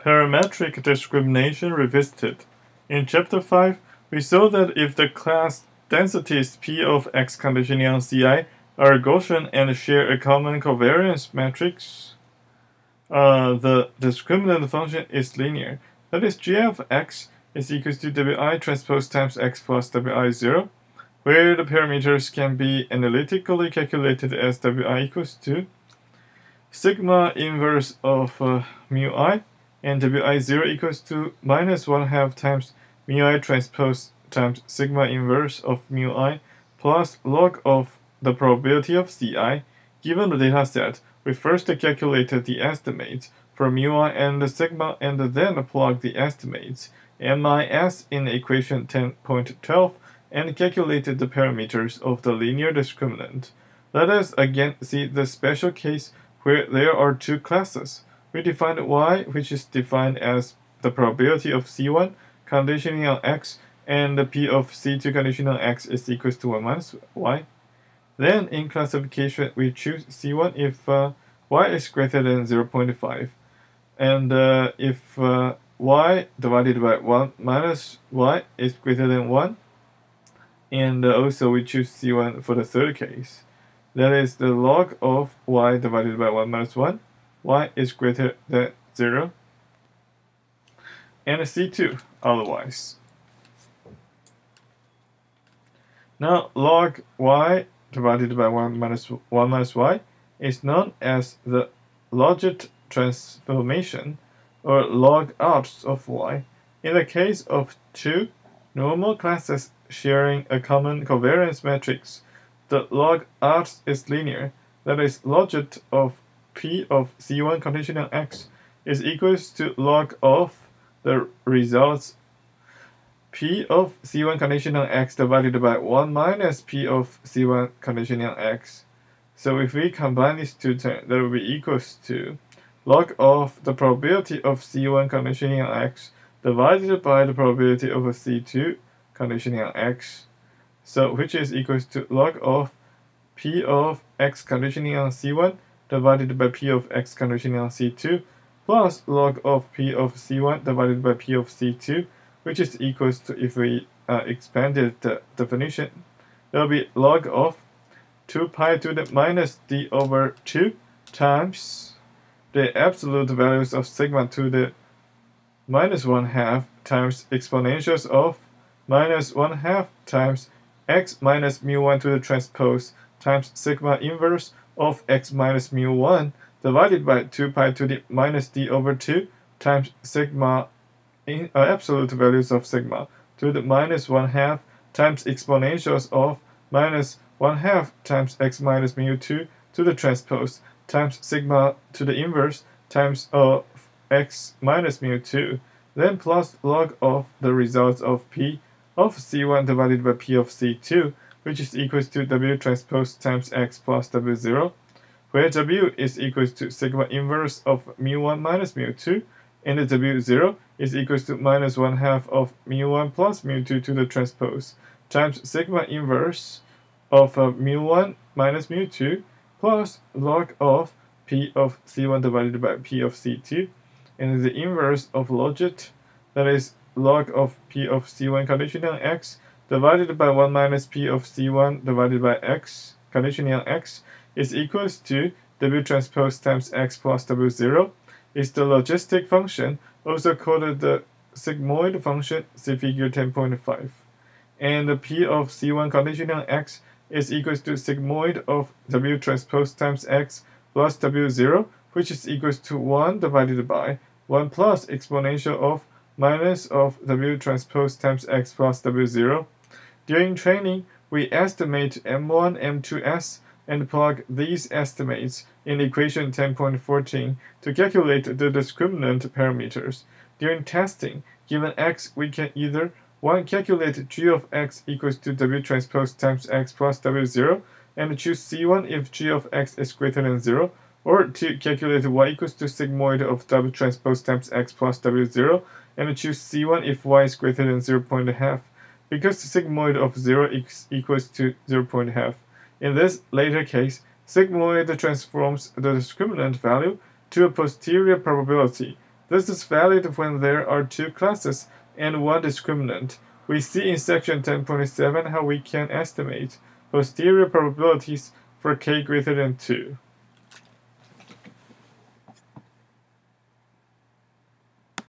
Parametric discrimination revisited. In Chapter 5, we saw that if the class densities P of X conditioning on Ci are Gaussian and share a common covariance matrix, the discriminant function is linear. That is, g of x is equal to wi transpose times x plus wi0, where the parameters can be analytically calculated as wi equals to sigma inverse of mu I, and wi0 equals to minus 1/2 times mu I transpose times sigma inverse of mu I plus log of the probability of Ci. Given the data set, we first calculated the estimates for mu I and sigma and then plug the estimates MIS in equation 10.12 and calculated the parameters of the linear discriminant. Let us again see the special case where there are two classes. We defined y, which is defined as the probability of C1 conditioning on x, and the P of C2 conditioning on x is equals to 1 minus y. Then in classification, we choose C1 if y is greater than 0.5, and if y divided by 1 minus y is greater than 1, and also we choose C1 for the third case. That is the log of y divided by 1 minus 1, y is greater than 0, and C2 otherwise. Now log y divided by 1 minus y is known as the logit transformation, or log arts of y. In the case of two normal classes sharing a common covariance matrix, the log arts is linear. That is, logit of P of C1 conditional x is equals to log of the results P of C1 conditional x divided by 1 minus P of C1 conditional x. So if we combine these two terms, that will be equals to log of the probability of C1 conditional x divided by the probability of a C2 conditional x. So which is equals to log of P of x conditioning on C1 divided by P of x conditioning on C2 plus log of P of C1 divided by P of C2, which is equals to, if we expanded the definition, that will be log of 2 pi to the minus d over 2 times the absolute values of sigma to the minus 1/2 times exponentials of minus 1/2 times x minus mu1 to the transpose times sigma inverse of x minus mu1 divided by 2 pi to the minus d over 2 times sigma absolute values of sigma to the minus 1/2 times exponentials of minus 1/2 times x minus mu2 to the transpose times sigma to the inverse times of x minus mu2, then plus log of the results of P of C1 divided by P of C2, which is equals to W transpose times x plus W0, where W is equals to sigma inverse of mu1 minus mu2, and the W0 is equals to minus 1/2 of mu1 plus mu2 to the transpose times sigma inverse of mu1 minus mu2 plus log of P of C1 divided by P of C2, and the inverse of logit, that is log of P of C1 conditional x divided by 1 minus P of C1 divided by x conditional x is equals to W transpose times x plus W0, is the logistic function, also called the sigmoid function, see figure 10.5. And the P of C1 conditional x is equals to sigmoid of W transpose times x plus W0, which is equals to 1 divided by 1 plus exponential of minus of W transpose times x plus W0. During training, we estimate M1, M2s, and plug these estimates in equation 10.14 to calculate the discriminant parameters. During testing, given x, we can either 1. Calculate g of x equals to W transpose times x plus W0, and choose C1 if g of x is greater than 0, or 2. Calculate y equals to sigmoid of W transpose times x plus W0, and choose C1 if y is greater than 0.5, because sigmoid of 0 equals to 0.5. In this later case, sigmoid transforms the discriminant value to a posterior probability, This is valid when there are two classes and one discriminant. We see in section 10.7 how we can estimate posterior probabilities for k greater than 2.